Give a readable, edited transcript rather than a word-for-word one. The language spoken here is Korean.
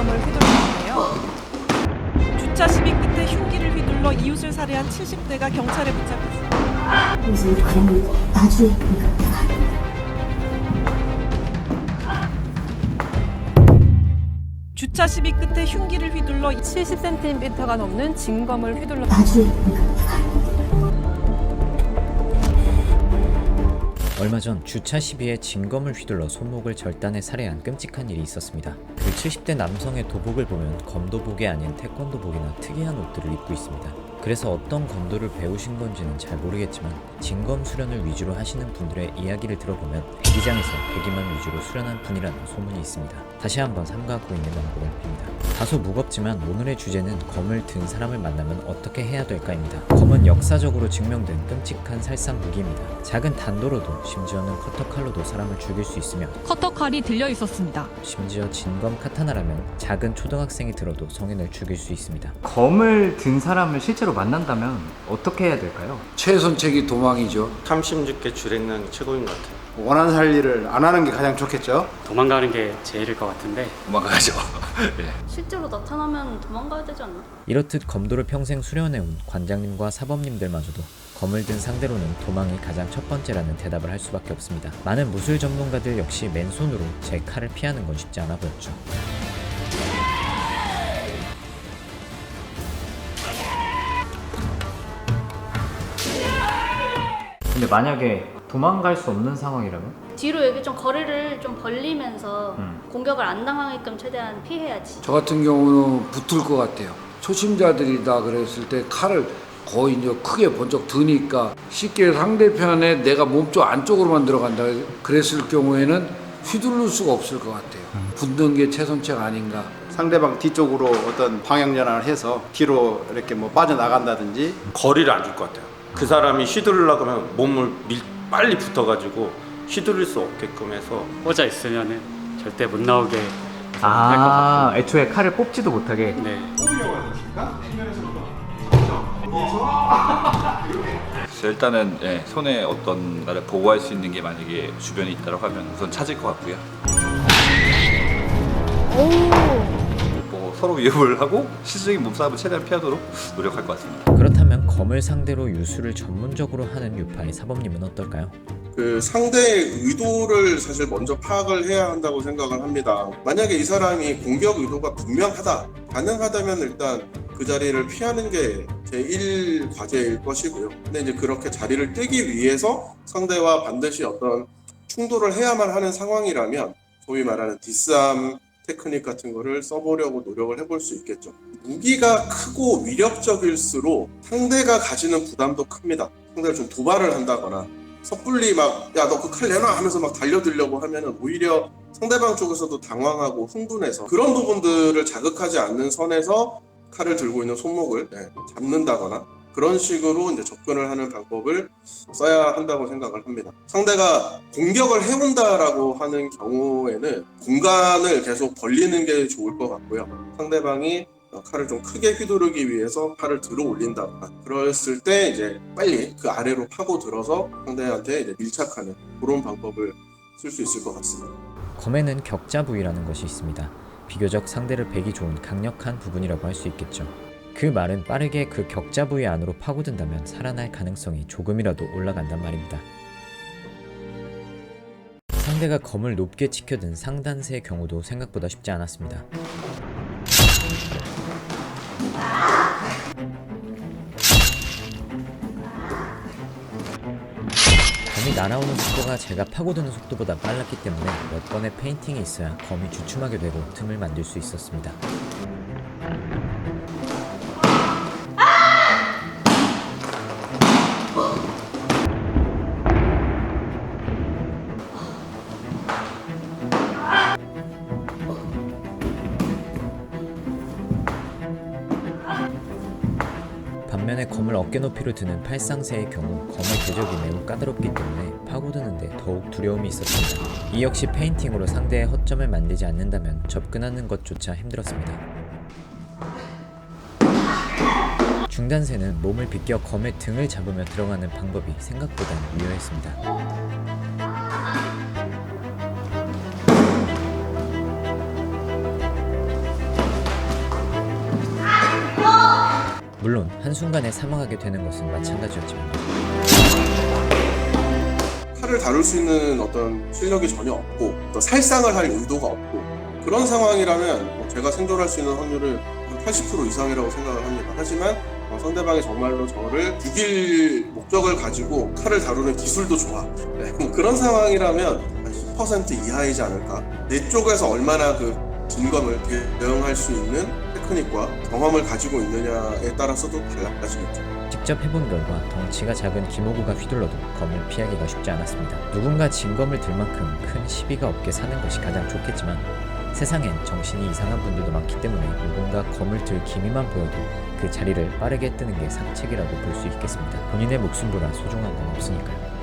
진검을 휘둘렀는데요. 주차 시비 끝에 흉기를 휘둘러 이웃을 살해한 70대가 경찰에 붙잡혔습니다. 그래서 그냥 나중에 주차 시비 끝에 흉기를 휘둘러 70cm가 넘는 진검을 휘둘러 나중에 얼마 전 주차 시비에 진검을 휘둘러 손목을 절단해 살해한 끔찍한 일이 있었습니다. 그 70대 남성의 도복을 보면 검도복이 아닌 태권도복이나 특이한 옷들을 입고 있습니다. 그래서 어떤 검도를 배우신 건지는 잘 모르겠지만 진검 수련을 위주로 하시는 분들의 이야기를 들어보면 배기장에서 배기만 위주로 수련한 분이라는 소문이 있습니다. 다시 한번 삼가 고인의 명복을 빕니다. 다소 무겁지만 오늘의 주제는 검을 든 사람을 만나면 어떻게 해야 될까입니다. 검은 역사적으로 증명된 끔찍한 살상 무기입니다. 작은 단도로도 심지어는 커터칼로도 사람을 죽일 수 있으며 커터칼이 들려 있었습니다. 심지어 진검 카타나라면 작은 초등학생이 들어도 성인을 죽일 수 있습니다. 검을 든 사람을 실제로 만난다면 어떻게 해야 될까요? 최선책이 도망이죠. 탐심 깊게 줄행하는 게 최고인 것 같아요. 원하는 살 일을 안 하는 게 가장 좋겠죠. 도망가는 게 제일일 것 같은데 도망가죠. 실제로 나타나면 도망가야 되지 않나? 이렇듯 검도를 평생 수련해온 관장님과 사범님들마저도 검을 든 상대로는 도망이 가장 첫 번째라는 대답을 할 수밖에 없습니다. 많은 무술 전문가들 역시 맨손으로 제 칼을 피하는 건 쉽지 않아 보였죠. 근데 만약에 도망갈 수 없는 상황이라면? 뒤로 여기 좀 거리를 좀 벌리면서 공격을 안 당하게끔 최대한 피해야지. 저 같은 경우는 붙을 것 같아요. 초심자들이다 그랬을 때 칼을 거의 이제 크게 번쩍 드니까 쉽게 상대편에 내가 몸쪽 안쪽으로만 들어간다 그랬을 경우에는 휘둘릴 수가 없을 것 같아요. 붙는 게 최선책 아닌가. 상대방 뒤쪽으로 어떤 방향 전환을 해서 뒤로 이렇게 뭐 빠져나간다든지. 거리를 안 줄 것 같아요. 그 사람이 휘두르려고 하면 몸을 빨리 붙어가지고 휘두를 수 없게끔 해서 꽂아 있으면은 절대 못 나오게 할것 같고. 애초에 칼을 뽑지도 못하게. 네. 일단은 손에 어떤 나를 보호할 수 있는 게 만약에 주변에 있다고 하면 우선 찾을 것 같고요. 뭐 서로 위협을 하고 실질적인 몸싸움을 최대한 피하도록 노력할 것 같습니다. 그렇다면 검을 상대로 유술을 전문적으로 하는 유파의 사범님은 어떨까요? 그 상대의 의도를 사실 먼저 파악을 해야 한다고 생각을 합니다. 만약에 이 사람이 공격 의도가 분명하다, 가능하다면 일단 그 자리를 피하는 게 제1 과제일 것이고요. 근데 이제 그렇게 자리를 뜨기 위해서 상대와 반드시 어떤 충돌을 해야만 하는 상황이라면 소위 말하는 디스암 테크닉 같은 거를 써보려고 노력을 해볼 수 있겠죠. 무기가 크고 위력적일수록 상대가 가지는 부담도 큽니다. 상대를 좀 도발을 한다거나 섣불리 막 야 너 그 칼 내놔 하면서 막 달려들려고 하면은 오히려 상대방 쪽에서도 당황하고 흥분해서 그런 부분들을 자극하지 않는 선에서 칼을 들고 있는 손목을 잡는다거나 그런 식으로 이제 접근을 하는 방법을 써야 한다고 생각을 합니다. 상대가 공격을 해온다라고 하는 경우에는 공간을 계속 벌리는 게 좋을 것 같고요. 상대방이 칼을 좀 크게 휘두르기 위해서 팔을 들어 올린다거나 그랬을 때 이제 빨리 그 아래로 파고 들어서 상대한테 이제 밀착하는 그런 방법을 쓸 수 있을 것 같습니다. 검에는 격자 부위라는 것이 있습니다. 비교적 상대를 베기 좋은 강력한 부분이라고 할 수 있겠죠. 그 말은 빠르게 그 격자 부위 안으로 파고든다면 살아날 가능성이 조금이라도 올라간단 말입니다. 상대가 검을 높게 치켜든 상단세의 경우도 생각보다 쉽지 않았습니다. 검이 날아오는 속도가 제가 파고드는 속도보다 빨랐기 때문에 몇 번의 페인팅이 있어야 검이 주춤하게 되고 틈을 만들 수 있었습니다. 반면에 검을 어깨 높이로 드는 팔상세의 경우 검의 궤적이 매우 까다롭기 때문에 파고드는데 더욱 두려움이 있었습니다. 이 역시 페인팅으로 상대의 허점을 만들지 않는다면 접근하는 것조차 힘들었습니다. 중단세는 몸을 비껴 검의 등을 잡으며 들어가는 방법이 생각보다 유효했습니다. 물론 한순간에 사망하게 되는 것은 마찬가지였지만 칼을 다룰 수 있는 어떤 실력이 전혀 없고 또 살상을 할 의도가 없고 그런 상황이라면 제가 생존할 수 있는 확률은 한 80% 이상이라고 생각을 합니다. 하지만 상대방이 정말로 저를 죽일 목적을 가지고 칼을 다루는 기술도 좋아. 그런 상황이라면 한 10% 이하이지 않을까. 내 쪽에서 얼마나 그 진검을 대응할 수 있는 테크닉과 경험을 가지고 있느냐에 따라서도 달라지겠죠. 직접 해본 결과 덩치가 작은 김호구가 휘둘러도 검을 피하기가 쉽지 않았습니다. 누군가 진검을 들 만큼 큰 시비가 없게 사는 것이 가장 좋겠지만 세상엔 정신이 이상한 분들도 많기 때문에 누군가 검을 들 기미만 보여도 그 자리를 빠르게 뜨는 게 상책이라고 볼 수 있겠습니다. 본인의 목숨보다 소중한 건 없으니까요.